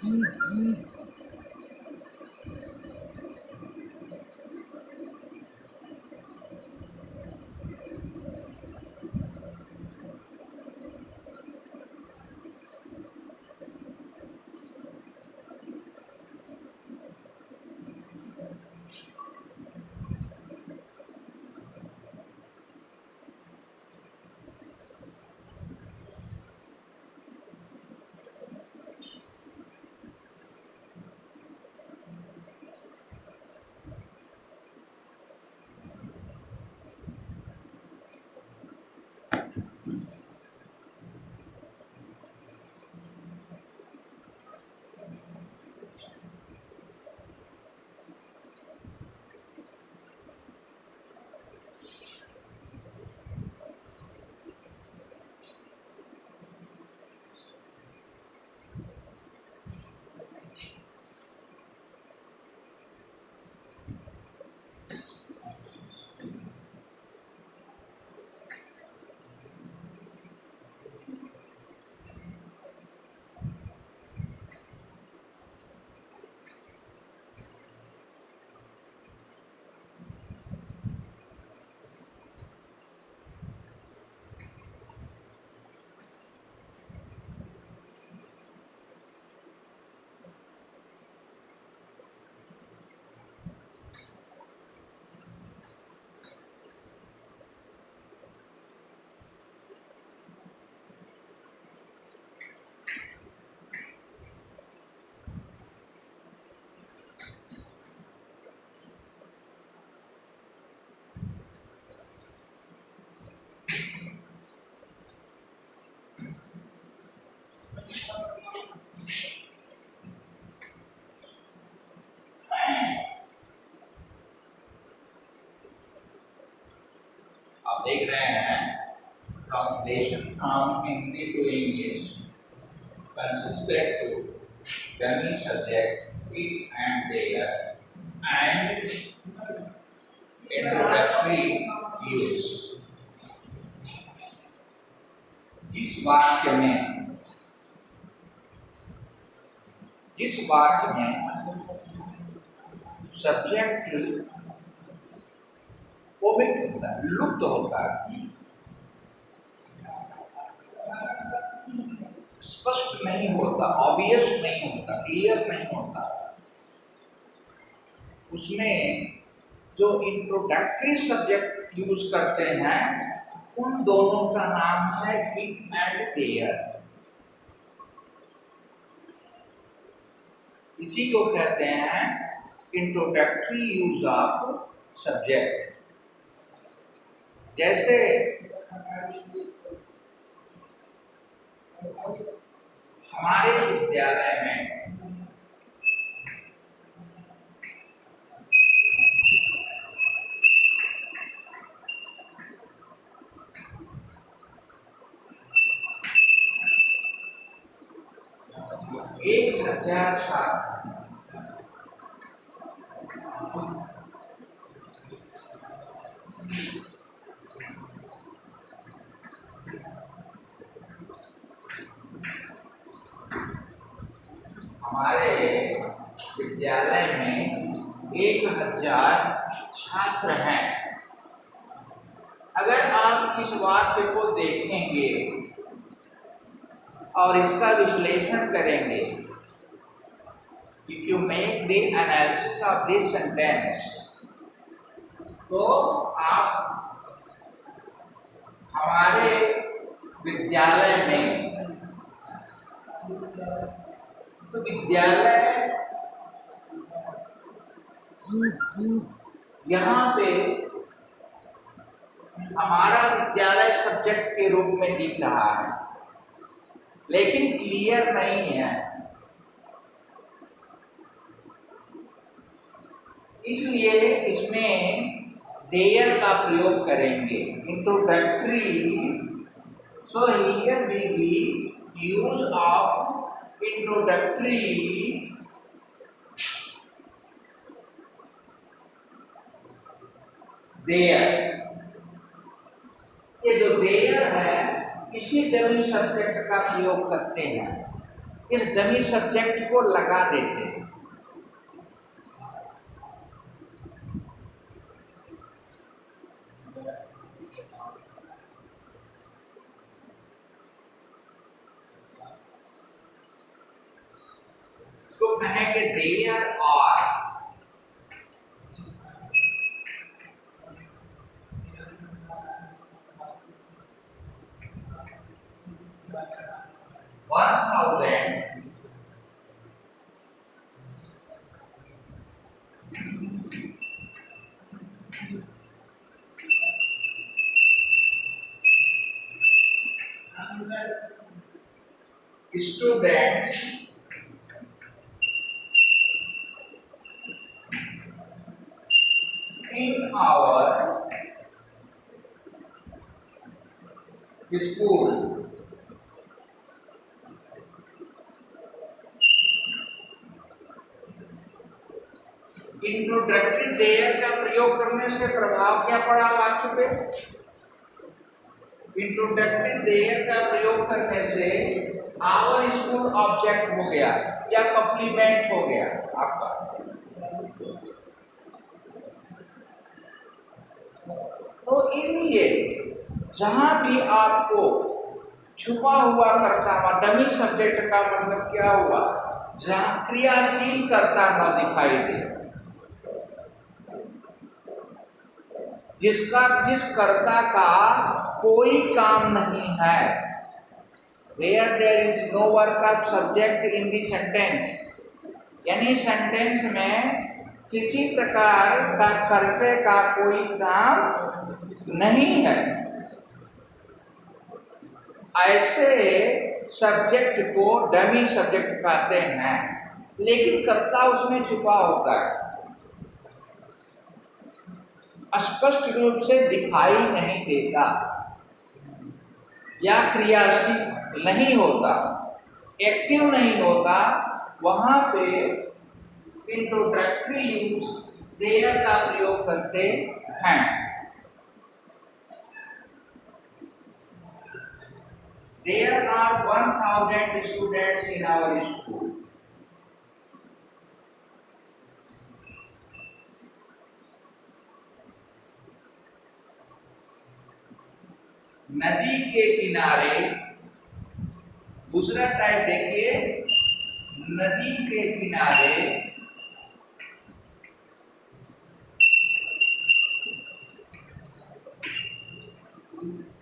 आप देख रहे हैं translation from Hindi to English consisted to dummy subject it and their and introductory use। जिस वाक्य में सब्जेक्ट ओमिट होता है, लुप्त होता है, स्पष्ट नहीं होता, ऑब्वियस नहीं होता, क्लियर नहीं होता, उसमें जो इंट्रोडक्टरी सब्जेक्ट यूज करते हैं उन दोनों का नाम है इट एंड देयर। इसी को कहते हैं इंट्रोडक्टरी यूज ऑफ सब्जेक्ट। जैसे हमारे विद्यालय में एक 1000 छात्र हमारे विद्यालय में 1000 छात्र हैं। अगर आप इस वाक्य को देखेंगे और इसका विश्लेषण करेंगे, if you make the analysis of this sentence, तो आप हमारे विद्यालय में तो विद्यालय यहाँ पे हमारा विद्यालय सब्जेक्ट के रूप में दिख रहा है, लेकिन क्लियर नहीं है। इसलिए इसमें देयर का प्रयोग करेंगे, introductory. So here will be use of introductory there. ये जो देयर है इसी डमी सब्जेक्ट का प्रयोग करते हैं। इस डमी सब्जेक्ट को लगा देते हैं। तो कहेंगे there are one thousand students in our school. Introductory there का प्रयोग करने से प्रभाव क्या पड़ा वाक्य पे? इंट्रोडक्टरी देयर का प्रयोग करने से आवर स्कूल ऑब्जेक्ट हो गया या कॉम्प्लीमेंट हो गया आपका। तो इसलिए जहां भी आपको छुपा हुआ कर्ता हुआ डमी सब्जेक्ट का मतलब क्या हुआ, जहां क्रियाशील कर्ता न दिखाई दे, जिस कर्ता का कोई काम नहीं है, where there is no work of subject in the sentence, यानी सेंटेंस में किसी प्रकार का कर्ते का कोई काम नहीं है, ऐसे सब्जेक्ट को डमी सब्जेक्ट कहते हैं। लेकिन कर्ता उसमें छुपा होता है, स्पष्ट रूप से दिखाई नहीं देता या क्रियाशील नहीं होता, एक्टिव नहीं होता। वहां पे इंट्रोडक्टरी यूज देयर का प्रयोग करते हैं। There are 1000 students in our school. नदी के किनारे, दूसरा टाइप देखिए, नदी के किनारे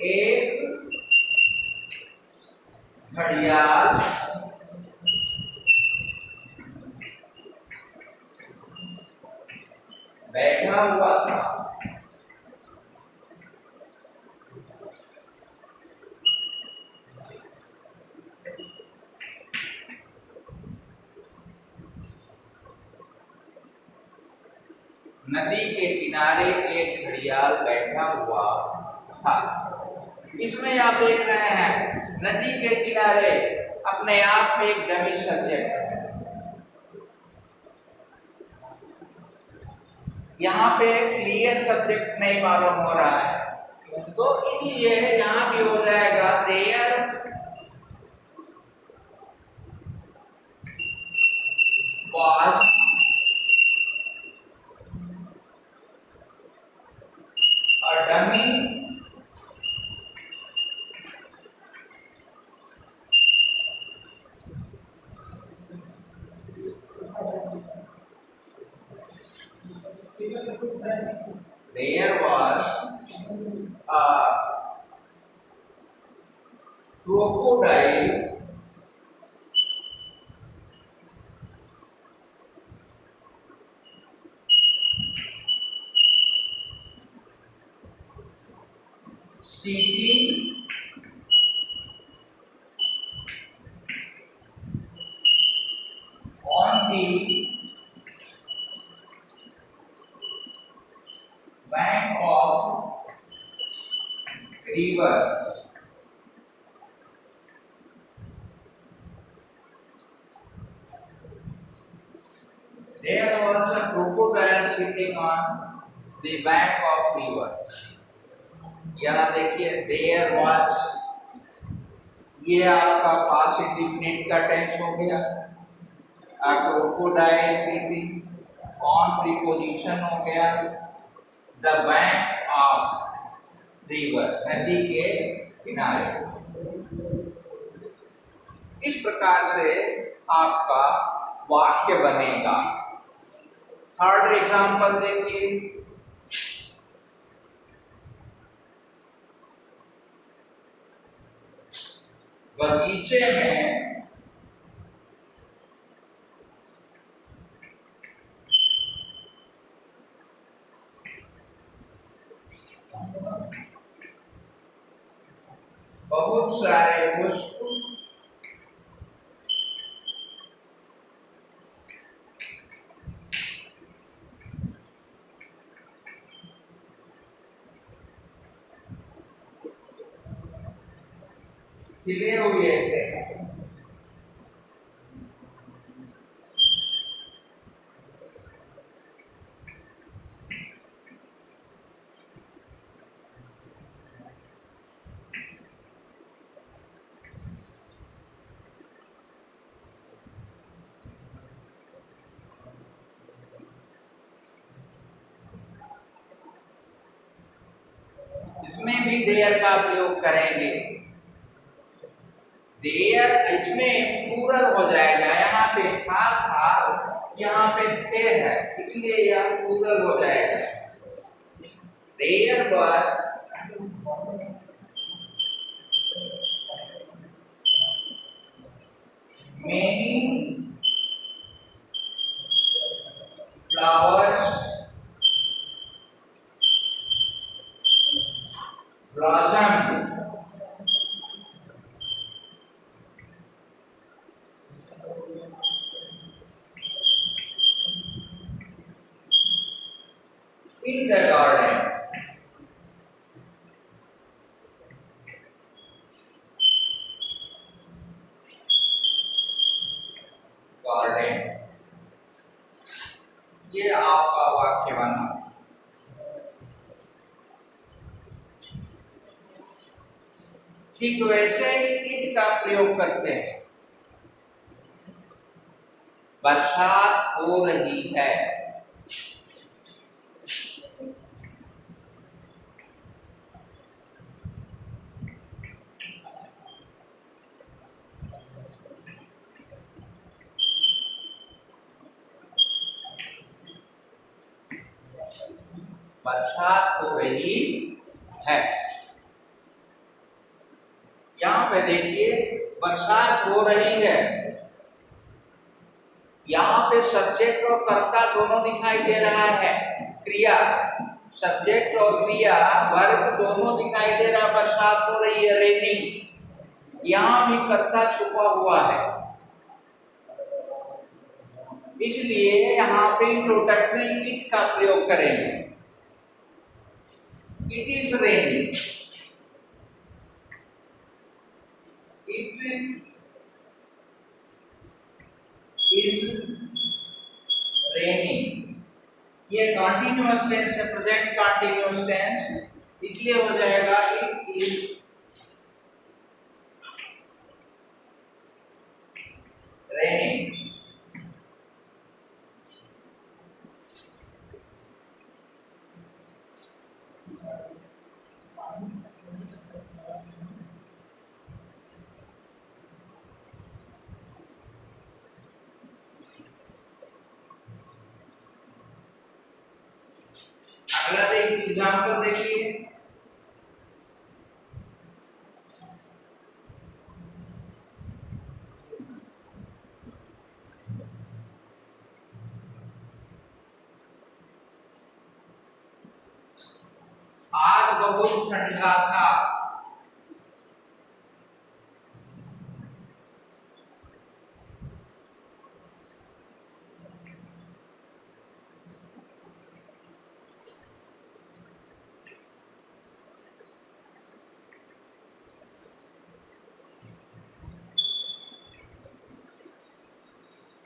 एक घड़ियाल बैठा हुआ था। नदी के किनारे एक घड़ियाल बैठा हुआ था। इसमें आप देख रहे हैं नदी के किनारे अपने आप में एक डमी सब्जेक्ट है। यहाँ पे क्लियर सब्जेक्ट नहीं मालूम हो रहा है, तो इसलिए यहाँ भी हो जाएगा there was a dummy there was a crocodile sitting on the bank of river. There was a crocodile sitting on the bank of river. यहाँ देखिए there was ये आपका पास्ट इंडिफिनिट का टेंस हो गया। क्रोकोडाइल सिटी, ऑन प्रीपोजिशन हो गया। The bank of river, नदी के किनारे। इस प्रकार से आपका वाक्य बनेगा। थर्ड एग्जाम्पल देखिए। बगीचे में बहुत सारे पुष्प खिले हुए थे। इसमें भी देयर का प्रयोग करेंगे। देयर इसमें प्लूरल हो जाएगा। यहाँ पे था, यहाँ पे थे है, इसलिए यह प्लूरल हो जाएगा। There were many flowers blossomed in the garden. Garden, ये आपका वाक्य बना। ठीक वैसे ही इट का प्रयोग करते हैं। बरसात हो रही है। बरसात हो रही है। यहाँ पे देखिए, बरसात हो रही है। यहाँ पे सब्जेक्ट और कर्ता दोनों दिखाई दे रहा है। क्रिया, सब्जेक्ट और क्रिया वर्ब दोनों दिखाई दे रहा। बरसात हो रही है, रेनिंग। यहाँ भी कर्ता छुपा हुआ है, इसलिए यहाँ पे इंट्रोडक्टरी इट का प्रयोग करेंगे। It is raining. It is raining. ये कंटीन्यूअस टेंस है, प्रेजेंट कंटीन्यूअस टेंस, इसलिए हो जाएगा इट इज रेनिंग। अगला एग्जाम्पल देखिए। आज बहुत ठंडा था।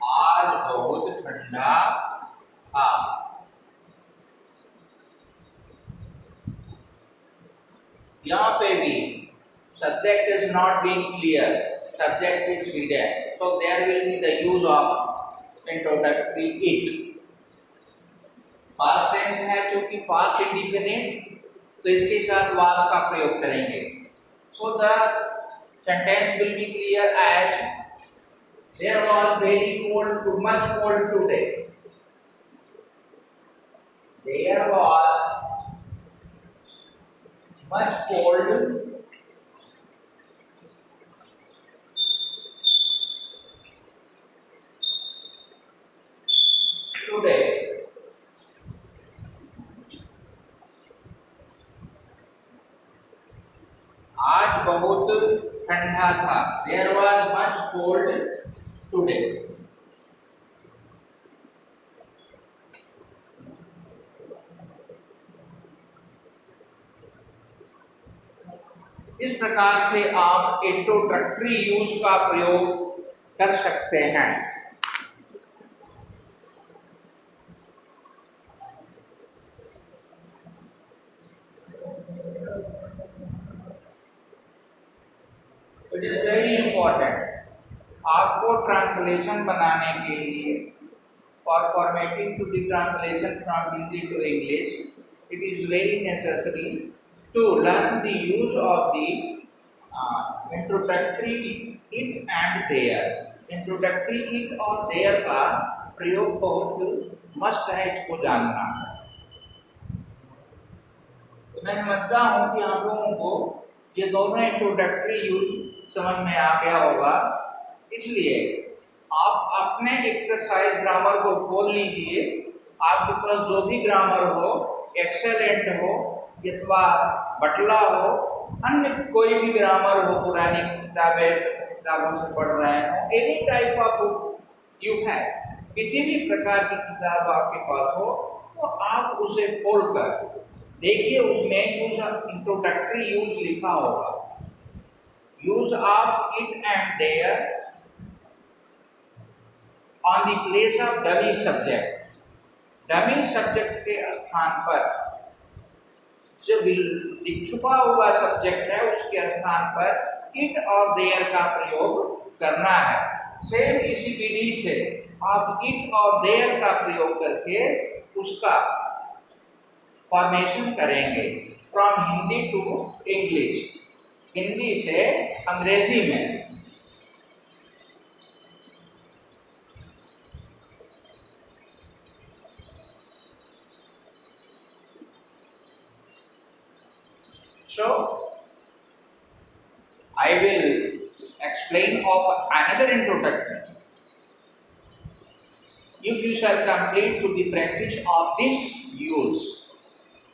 आज बहुत ठंडा था। यहाँ पे भी subject is not being clear, subject is hidden, so there will be the use of introductory it. Past tense है क्योंकि पास्ट इंडिफिनिट, तो इसके साथ वाज का प्रयोग करेंगे. So the sentence will be clear as there was very cold too much cold today. There was much cold today. आज बहुत ठंडा था. There was much cold today. इस प्रकार से आप इंट्रोडक्टरी यूज का प्रयोग कर सकते हैं. It is very important. आपको ट्रांसलेशन बनाने के लिए और formatting to the translation from Hindi to English, it is very necessary to learn the use of the introductory it and there. Introductory it और देयर का प्रयोग बहुत मस्त है, इसको जानना. तो मैं समझता हूँ कि हम लोगों को ये दोनों इंट्रोडक्टरी यूज समझ में आ गया होगा. इसलिए आप अपने एक्सरसाइज ग्रामर को खोल लीजिए. आपके पास जो भी ग्रामर हो, एक्सेलेंट हो अथवा बटला हो, अन्य कोई भी ग्रामर हो, पुरानी किताबों से पढ़ रहे हो, any type of book you है, किसी भी प्रकार की किताब आपके पास हो, तो आप उसे खोलकर देखिए. उसमें यूज इंट्रोडक्टरी यूज लिखा होगा. Use of it and there on the place of dummy subject. Dummy subject के स्थान पर जो छुपा हुआ सब्जेक्ट है, उसके स्थान पर इट और देयर का प्रयोग करना है. सेम इसी विधि से आप इट और देयर का प्रयोग करके उसका फॉर्मेशन करेंगे from Hindi to English, Hindi से अंग्रेजी में. So I will explain of another introduction. If you shall complete to the practice of this use,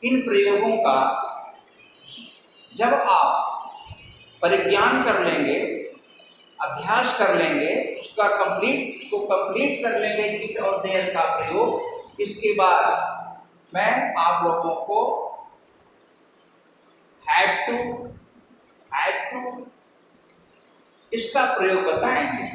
इन प्रयोगों का जब आप परिज्ञान कर लेंगे, अभ्यास कर लेंगे, उसको कंप्लीट कर लेंगे इट और देयर का प्रयोग, इसके बाद मैं आप लोगों को हैड टू इसका प्रयोग बताएंगे.